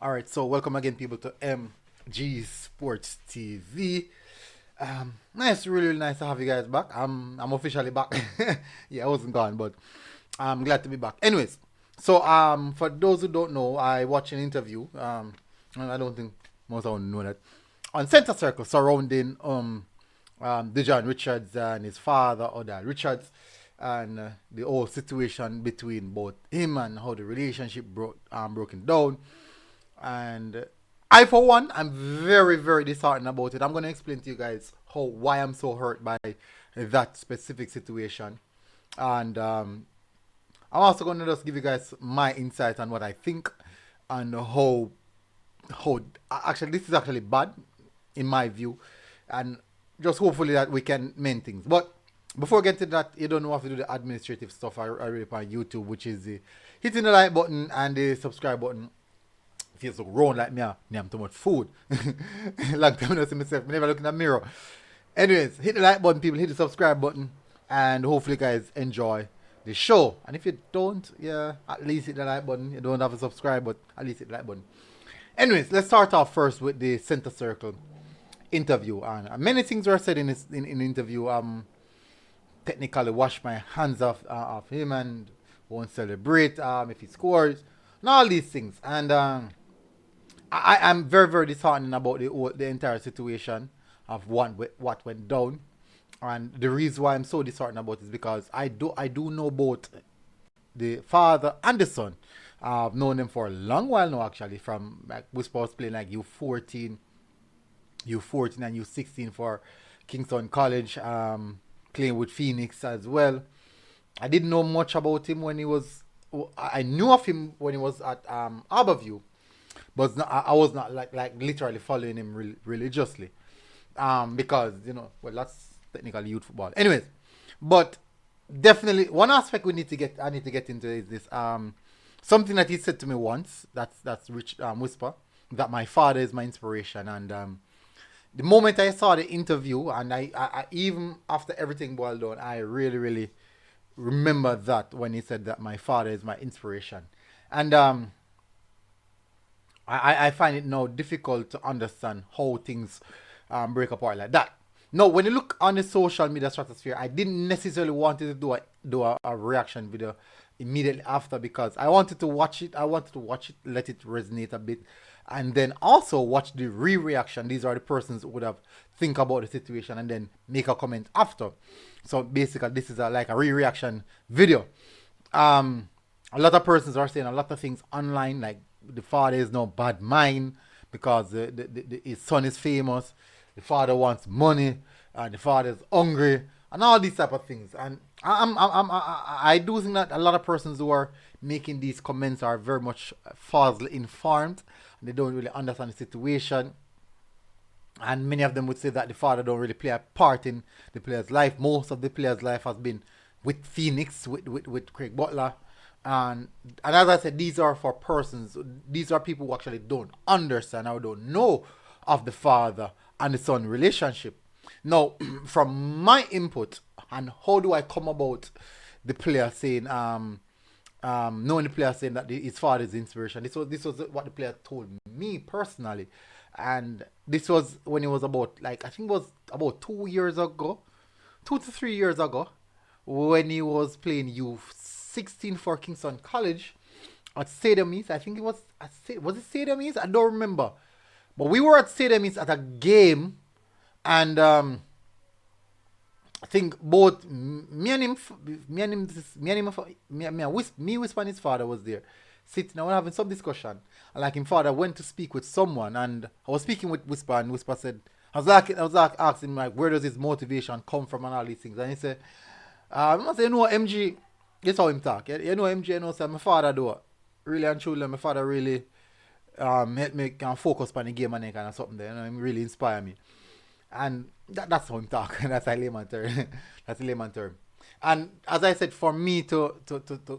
All right, so welcome again, people, to MG Sports TV. Nice, really, really nice to have you guys back. I'm officially back. Yeah, I wasn't gone, but I'm glad to be back. Anyways, so for those who don't know, I watched an interview. And I don't think most of them know that on Center Circle surrounding Dujaun Richards and his father, Odile Richards, and the whole situation between both him and how the relationship broken down. And I, for one, I'm very, very disheartened about it. I'm going to explain to you guys why I'm so hurt by that specific situation. And I'm also going to just give you guys my insight on what I think and how actually this is actually bad in my view, and just hopefully that we can mend things. But before getting to that, you don't know how to do the administrative stuff I really on YouTube, which is the hitting the like button and the subscribe button. Feels so round like me, I'm too much food. Long time I don't see myself, I never look in the mirror. Anyways, hit the like button, people, hit the subscribe button, and hopefully you guys enjoy the show. And if you don't, yeah, at least hit the like button. You don't have to subscribe, but at least hit the like button. Anyways, let's start off first with the Center Circle interview. And many things were said in this in the interview. Technically wash my hands off him and won't celebrate if he scores and all these things. And I'm very, very disheartened about the entire situation of what went down. And the reason why I'm so disheartened about it is because I do know both the father and the son. I've known them for a long while now, actually, from like Whisper was playing like U14 and U16 for Kingston College, playing with Phoenix as well. I didn't know much about him when he was. I knew of him when he was at Harborview, but I was not like literally following him religiously, because well, that's technically youth football. Anyways, but definitely one aspect I need to get into is this something that he said to me once. That's Rich Whisper, that my father is my inspiration. And the moment I saw the interview, and I even after everything boiled down, I really, really remember that when he said that my father is my inspiration. And I find it now difficult to understand how things break apart like that. No, when you look on the social media stratosphere, I didn't necessarily want to do a reaction video immediately after, because I wanted to watch it. I wanted to watch it, let it resonate a bit, and then also watch the reaction. These are the persons who would have think about the situation and then make a comment after. So basically, this is like a reaction video. A lot of persons are saying a lot of things online, like the father is no bad mind because his son is famous, the father wants money, and the father is hungry, and all these type of things. And I do think that a lot of persons who are making these comments are very much falsely informed, and they don't really understand the situation. And many of them would say that the father don't really play a part in the player's life. Most of the player's life has been with Phoenix, with Craig Butler. And as I said, these are for persons, these are people who actually don't understand or don't know of the father and the son relationship. Now, from my input, and how do I come about the player saying, knowing the player saying that his father is inspiration. This was what the player told me personally. And this was when it was about, like, I think it was about 2 years ago, 2 to 3 years ago, when he was playing U16 for Kingston College at Stadium East. I think it was was it Stadium East? I don't remember. But we were at Stadium East at a game, and I think both Whisper and his father was there, sitting and having some discussion. And like his father went to speak with someone, and I was speaking with Whisper, and Whisper said, I was like asking him, like, where does his motivation come from and all these things. And he said, I must say, MG, that's how him talk. MG, say my father do really and truly, my father really help me can focus on the game and kind of something there. Him really inspire me. And that's how him talk. That's a layman term. That's a layman term. And as I said, for me to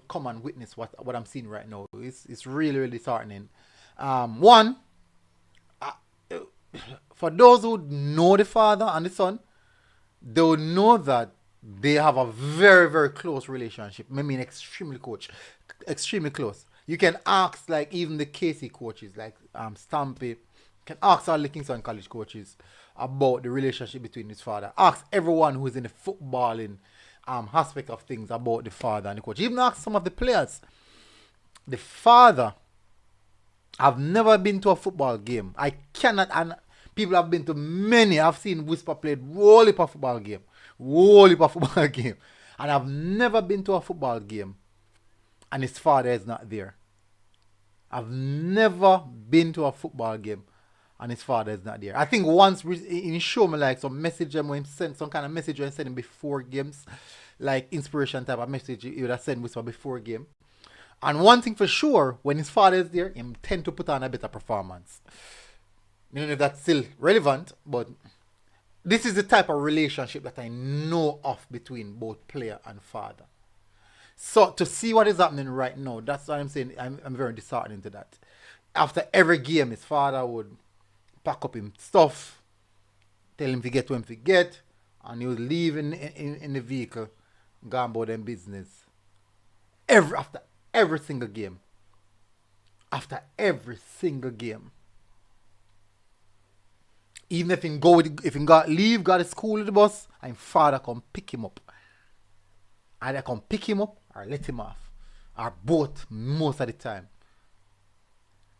come and witness what I'm seeing right now, it's really, really disheartening. One, uh, for those who know the father and the son, they will know that they have a very, very close relationship. I mean, extremely close. You can ask like even the KC coaches, like Stampy, can ask all the Kingston College coaches about the relationship between his father. Ask everyone who is in the footballing aspect of things about the father and the coach. Even ask some of the players. The father, I've never been to a football game. I cannot, and people have been to many. I've seen Whisper played whole heap of football game. Whole heap of football game. And I've never been to a football game and his father is not there. I've never been to a football game and his father is not there. I think once he showed me like some message when he sent some kind of message when he sent him before games, like inspiration type of message he would have sent Whisper before game. And one thing for sure, when his father is there, he tend to put on a better performance. I don't know if that's still relevant, but this is the type of relationship that I know of between both player and father. So to see what is happening right now, that's what I'm saying. I'm very disheartened to that. After every game, his father would pack up him stuff, tell him to get to him to get, and he would leave in the vehicle, go about them business. After every single game. After every single game. Even if he got leave, got to school with the bus, and father come pick him up. Either come pick him up or let him off. Or both most of the time.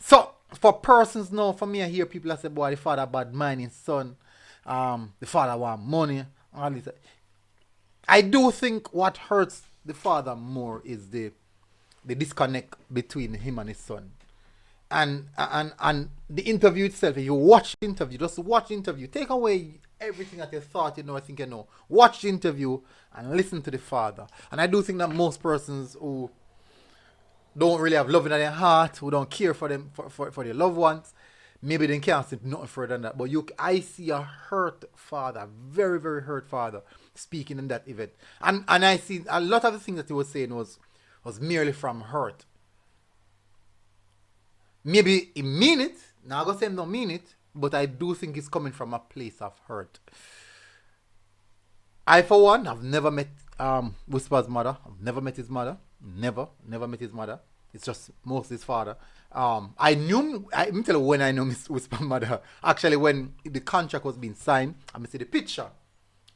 So, for persons now, for me I hear people that say, boy, the father bad mind his son. The father want money. All this. I do think what hurts the father more is the disconnect between him and his son. And the interview itself, if you watch the interview, just watch the interview, take away everything that you thought you know, I think you know. Watch the interview and listen to the father. And I do think that most persons who don't really have love in their heart, who don't care for them for their loved ones, maybe they can't say nothing further than that. But I see a hurt father, very, very hurt father, speaking in that event. And I see a lot of the things that he was saying was merely from hurt. Maybe he mean it. Now I'm going to say him don't mean it. But I do think it's coming from a place of hurt. I, for one, have never met Whisper's mother. I've never met his mother. Never met his mother. It's just mostly his father. Let me tell you when I know Whisper's mother. Actually, when the contract was being signed, I see the picture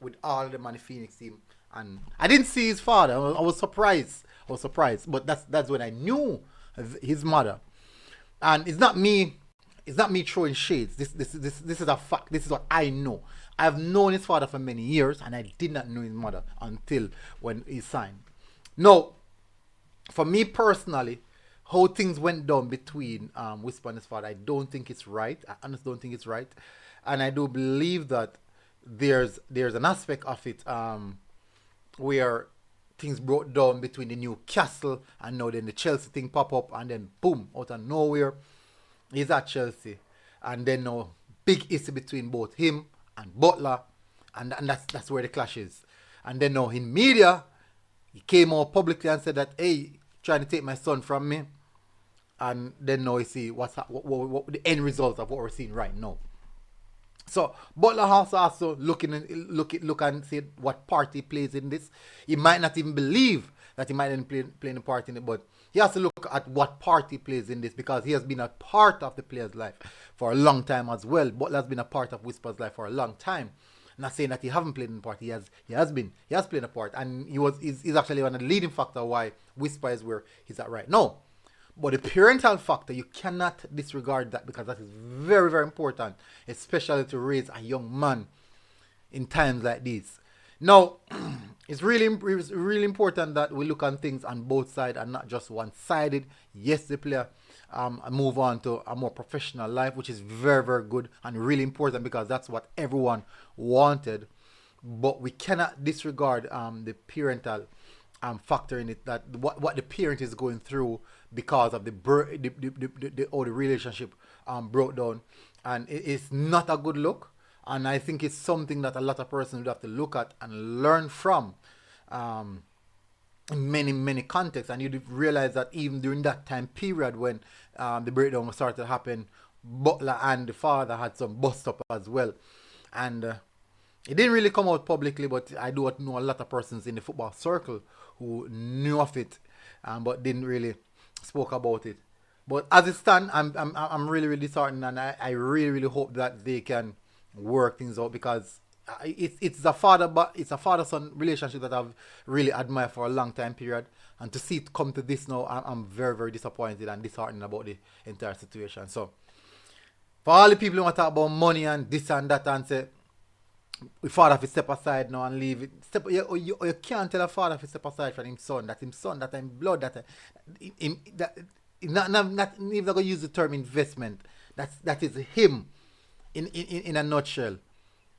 with all the Man Phoenix team. And I didn't see his father. I was surprised. But that's when I knew his mother. And it's not me throwing shades. This is a fact. This is what I know. I've known his father for many years, and I did not know his mother until when he signed. Now, for me personally, how things went down between Whisper and his father, I don't think it's right. I honestly don't think it's right. And I do believe that there's an aspect of it where things broke down between the Newcastle and now then the Chelsea thing pop up and then boom, out of nowhere, he's at Chelsea. And then now big issue between both him and Butler, and that's where the clash is. And then now in media, he came out publicly and said that, hey, trying to take my son from me. And then now you see what the end result of what we're seeing right now. So Butler also look and see what part he plays in this. He might not even believe that he might play a part in it, but he has to look at what part he plays in this because he has been a part of the player's life for a long time as well. Butler has been a part of Whisper's life for a long time. Not saying that he haven't played in the part. He has played a part, and he's actually one of the leading factor why Whisper is where he's at right now. But the parental factor, you cannot disregard that because that is very, very important, especially to raise a young man in times like these. Now, it's really important that we look at things on both sides and not just one-sided. Yes, the player move on to a more professional life, which is very, very good and really important because that's what everyone wanted. But we cannot disregard the parental factor in it, that what the parent is going through because of the relationship broke down, and it's not a good look. And I think it's something that a lot of persons would have to look at and learn from in many contexts. And you'd realize that even during that time period when the breakdown started to happen, Butler and the father had some bust up as well. And it didn't really come out publicly, but I do know a lot of persons in the football circle who knew of it, but didn't really spoke about it. But as it stands, I'm really really disheartened, and I really really hope that they can work things out because it's a father but it's a father son relationship that I've really admired for a long time period, and to see it come to this now, I'm very very disappointed and disheartened about the entire situation. So for all the people who want to talk about money and this and that and say we father if step aside now and leave it. You can't tell a father if step aside from him son, that him blood, that not even gonna use the term investment. That is him in a nutshell.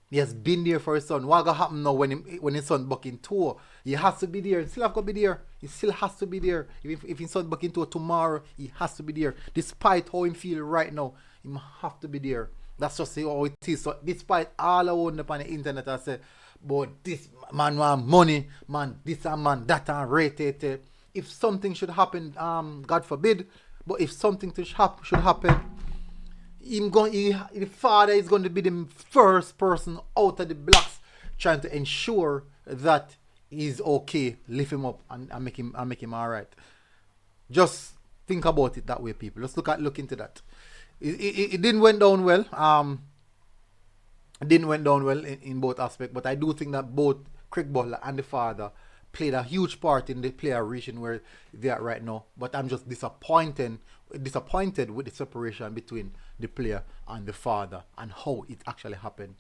He has been there for his son. What gonna happen now when his son back in tour? He has to be there. He still have to be there. He still has to be there. If his son back in tour tomorrow, he has to be there. Despite how he feel right now, he have to be there. That's just how it is. So despite all I own upon the internet, I say, but this man want money, man, this and man, that and rated. If something should happen, God forbid, but if something should happen, the father is going to be the first person out of the blocks trying to ensure that he's okay, lift him up and make him alright. Just think about it that way, people. Let's look into that. It didn't went down well. It didn't went down well in both aspects, but I do think that both Craig Butler and the father played a huge part in the player reaching where they are right now. But I'm just disappointed with the separation between the player and the father and how it actually happened.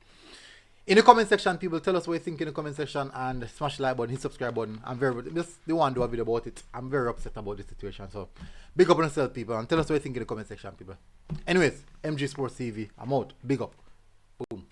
In the comment section, people, tell us what you think in the comment section, and smash the like button, hit subscribe button. Just the one do a video about it. I'm very upset about the situation. So big up on yourself, people, and tell us what you think in the comment section, people. Anyways, MG Sports TV, I'm out. Big up. Boom.